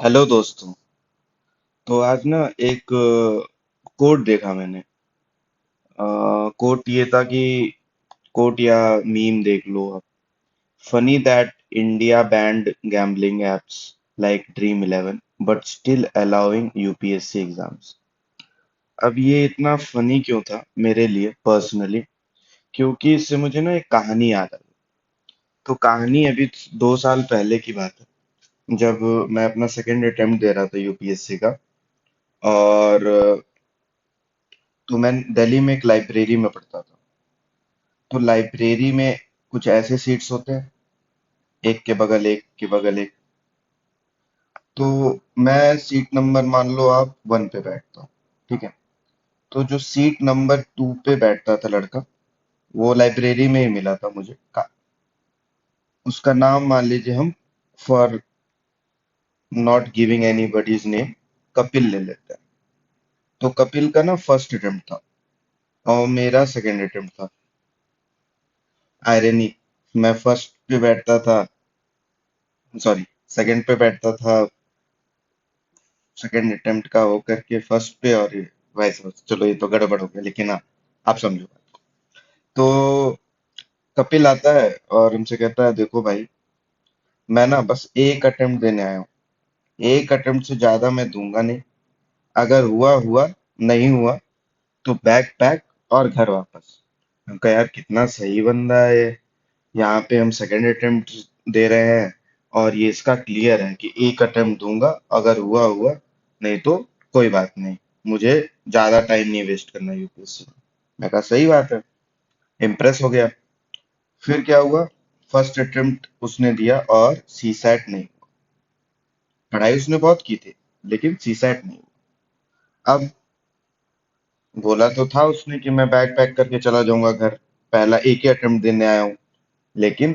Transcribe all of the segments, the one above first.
Hello दोस्तों। तो आज ना एक कोट देखा मैंने। कोट ये था कि कोट या मीम देख लो आप। Funny that India band gambling apps like dream eleven but still allowing UPSC exams. अब ये इतना फनी क्यों था मेरे लिए पर्सनली? क्योंकि इससे मुझे ना एक कहानी याद आई। तो कहानी अभी 2 साल पहले की बात है, जब मैं अपना सेकेंड अटेम्प्ट दे रहा था यूपीएससी का। और तो मैं दिल्ली में एक लाइब्रेरी में पढ़ता था। तो लाइब्रेरी में कुछ ऐसे सीट्स होते हैं, एक के बगल एक के बगल एक। तो मैं सीट नंबर मान लो आप 1 पे बैठता हूँ, ठीक है। तो जो सीट नंबर 2 पे बैठता था लड़का, वो लाइब्रेरी में ही मिला था मुझे उसका नाम मान लीजिए हम, for not giving anybody's name, Kapil ले लेते हैं। तो कपिल का ना फर्स्ट अटेम्प्ट था और मेरा सेकंड अटेम्प्ट था। आयरनी, मैं फर्स्ट पे बैठता था, सॉरी, सेकंड पे बैठता था, सेकंड अटेम्प्ट का हो करके फर्स्ट पे, और ये वाइस वर्सा। चलो ये तो गड़बड़ हो गया, लेकिन हाँ, आप समझो। तो कपिल आता है और हमसे कहता है, देखो भाई, मैं ना बस एक अटेम्प्ट देने आया हूँ। एक अटेम्प्ट से ज्यादा मैं दूंगा नहीं। अगर हुआ हुआ, नहीं हुआ तो बैग पैक और घर वापस। हम कहा यार कितना सही बंदा है ये। यहाँ पे हम सेकंड अटेम्प्ट दे रहे हैं और ये इसका क्लियर है कि एक अटेम्प्ट दूंगा, अगर हुआ हुआ, नहीं तो कोई बात नहीं। मुझे ज्यादा टाइम नहीं वेस्ट करना यूपीएससी में। मैं कहा सही बात है, इम्प्रेस हो गया। फिर क्या हुआ? फर्स्ट अटेम्प्ट उसने दिया और सी सैट नहीं हुआ। पढ़ाई उसने बहुत की थी, लेकिन सी सैट नहीं हुआ। अब बोला तो था उसने कि मैं बैग पैक करके चला जाऊंगा घर, पहला एक ही अटेम्प्ट देने आया हूँ। लेकिन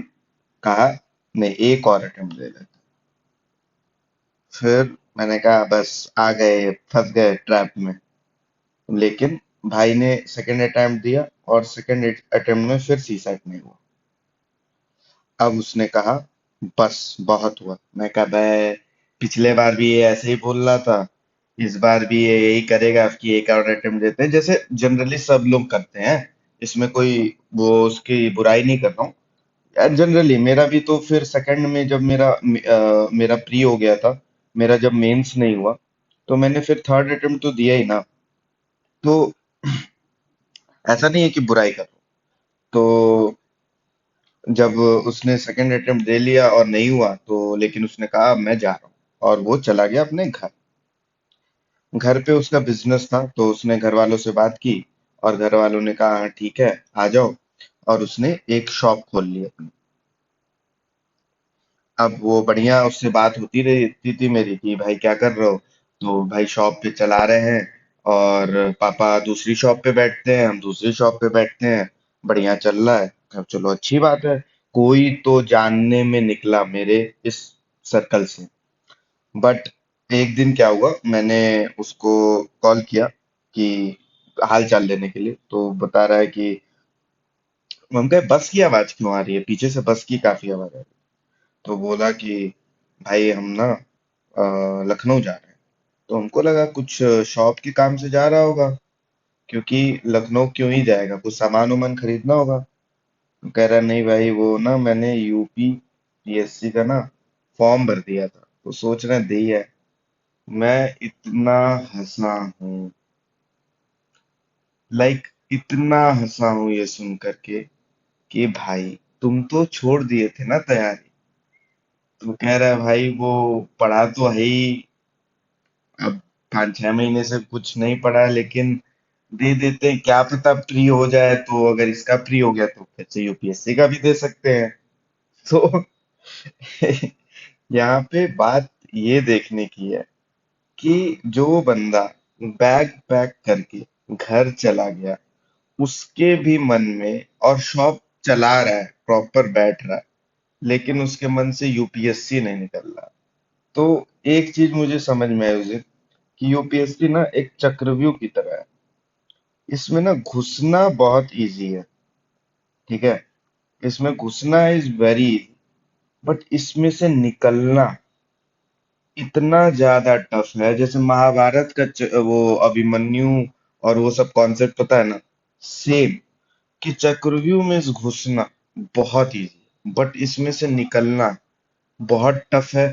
कहा नहीं, एक और अटेम्प्ट दे लेते। फिर मैंने कहा बस, आ गए, फंस गए ट्रैप में। लेकिन भाई ने सेकंड अटेम्प्ट दिया और सेकंड अटेम्प्ट में फिर सी सैट नहीं हुआ। अब उसने कहा बस बहुत हुआ। मैं कहा बे, पिछले बार भी ये ऐसे ही बोल रहा था, इस बार भी ये यही करेगा कि एक और अटेम्प्ट देते हैं, जैसे जनरली सब लोग करते हैं। इसमें कोई वो उसकी बुराई नहीं कर रहा हूँ। यार जनरली मेरा भी तो फिर सेकंड में जब मेरा प्री हो गया था, मेरा जब मेंस नहीं हुआ, तो मैंने फिर थर्ड अटेम्प्ट तो दिया ही ना। तो ऐसा नहीं है कि बुराई कर रहा हूं। तो जब उसने सेकंड अटेम्प्ट दे लिया और नहीं हुआ, तो लेकिन उसने कहा "अब मैं जा रहा हूँ", और वो चला गया अपने घर। घर पे उसका बिजनेस था, तो उसने घर वालों से बात की और घर वालों ने कहा हाँ ठीक है, आ जाओ। और उसने एक शॉप खोल ली अपनी। अब वो बढ़िया, उससे बात होती रहती थी मेरी कि भाई क्या कर रहे हो? तो भाई शॉप पे चला रहे हैं, और पापा दूसरी शॉप पे बैठते हैं, हम दूसरी शॉप पे बैठते हैं। बढ़िया चल रहा है। अब चलो अच्छी बात है, कोई तो जानने में निकला मेरे इस सर्कल से। बट एक दिन क्या हुआ, मैंने उसको कॉल किया कि हाल चाल लेने के लिए। तो बता रहा है कि हम कहे बस की आवाज क्यों आ रही है, पीछे से बस की काफी आवाज आ रही है। तो बोला कि भाई हम ना लखनऊ जा रहे हैं। तो हमको लगा कुछ शॉप के काम से जा रहा होगा, क्योंकि लखनऊ क्यों ही जाएगा, कुछ सामान वामान खरीदना होगा। तो कह रहा नहीं भाई, वो ना मैंने यूपी पीएससी का ना फॉर्म भर दिया था, तो सोच रहे हैं दे है। मैं इतना हंसा हूँ, लाइक इतना हंसा हूँ ये सुन करके कि भाई तुम तो छोड़ दिए थे ना तैयारी। तो कह रहा है भाई वो पढ़ा तो है ही। अब 5-6 महीने से कुछ नहीं पढ़ा है, लेकिन दे देते हैं, क्या पता प्री हो जाए। तो अगर इसका प्री हो गया तो फिर से यूपीएससी का भी दे सकते हैं। तो यहाँ पे बात ये देखने की है कि जो बंदा बैग पैक करके घर चला गया, उसके भी मन में, और शॉप चला रहा है, प्रॉपर बैठ रहा है, लेकिन उसके मन से यूपीएससी नहीं निकल रहा। तो एक चीज मुझे समझ में आई उस दिन, कि यूपीएससी ना एक चक्रव्यूह की तरह है। इसमें ना घुसना बहुत इजी है, ठीक है। इसमें घुसना इज वेरी इजी, बट इसमें से निकलना इतना ज्यादा टफ है, जैसे महाभारत का वो अभिमन्यु और वो सब कॉन्सेप्ट पता है ना, सेम। कि चक्रव्यूह में घुसना बहुत इजी, बट इसमें से निकलना बहुत टफ है।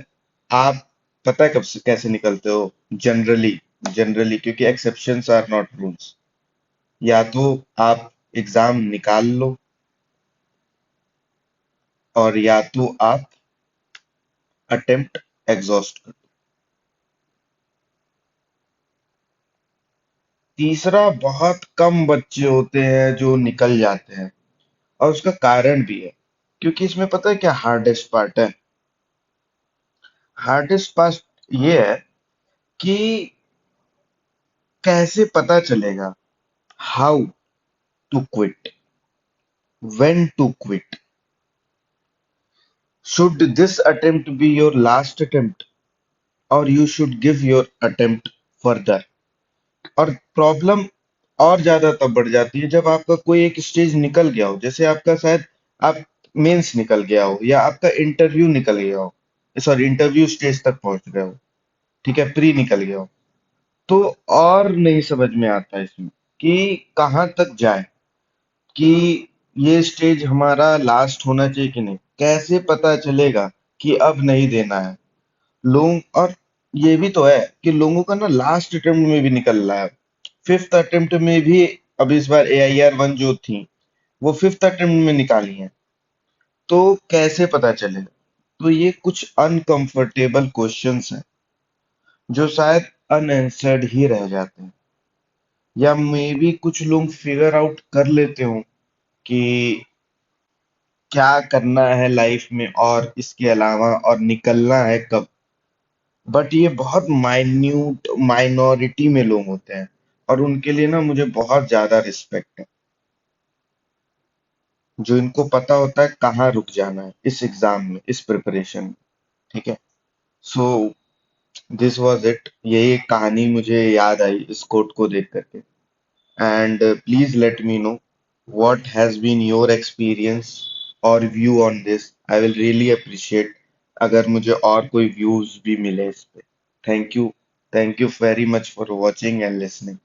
आप पता है कब से कैसे निकलते हो? जनरली, क्योंकि एक्सेप्शंस आर नॉट रूल्स। या तो आप एग्जाम निकाल लो, और या तो आप अटेम्प्ट एग्जॉस्ट कर। तीसरा, बहुत कम बच्चे होते हैं जो निकल जाते हैं, और उसका कारण भी है। क्योंकि इसमें पता है क्या हार्डेस्ट पार्ट है? हार्डेस्ट पार्ट ये है कि कैसे पता चलेगा how to quit, when to quit, should this attempt be your last attempt, और you should give your attempt further. और प्रॉब्लम और ज्यादा तब बढ़ जाती है जब आपका कोई एक स्टेज निकल गया हो, जैसे आपका शायद आप मेंस निकल गया हो, या आपका इंटरव्यू निकल गया हो, सॉरी इंटरव्यू स्टेज तक पहुंच गए हो, ठीक है, प्री निकल गया हो, तो और नहीं समझ में आता है इसमें कि कहाँ तक जाए, कि ये स्टेज हमारा लास्ट होना चाहिए कि नहीं, कैसे पता चलेगा कि अब नहीं देना है लोग। और ये भी तो है कि लोगों का ना लास्ट अटेम्प्ट में भी निकल रहा है, फिफ्थ अटेम्प्ट में भी। अब इस बार AIR 1 जो थी, वो फिफ्थ अटेम्प्ट में निकाली है, तो कैसे पता चलेगा? तो ये कुछ अनकंफर्टेबल क्वेश्चंस हैं जो शायद अनआंसर्ड ही रह जाते हैं, या मे बी कुछ लोग फिगर आउट कर लेते हो कि क्या करना है लाइफ में और इसके अलावा, और निकलना है कब। बट ये बहुत माइन्यूट माइनॉरिटी में लोग होते हैं, और उनके लिए ना मुझे बहुत ज्यादा रिस्पेक्ट है, जो इनको पता होता है कहाँ रुक जाना है इस एग्जाम में, इस प्रिपरेशन में। ठीक है। सो दिस वाज इट, यही एक कहानी मुझे याद आई इस कोट को देख करके। And please let me know what has been your experience और view on this. I will really appreciate अगर मुझे और कोई व्यूज भी मिले इस पे। Thank you, thank you very much for watching and listening.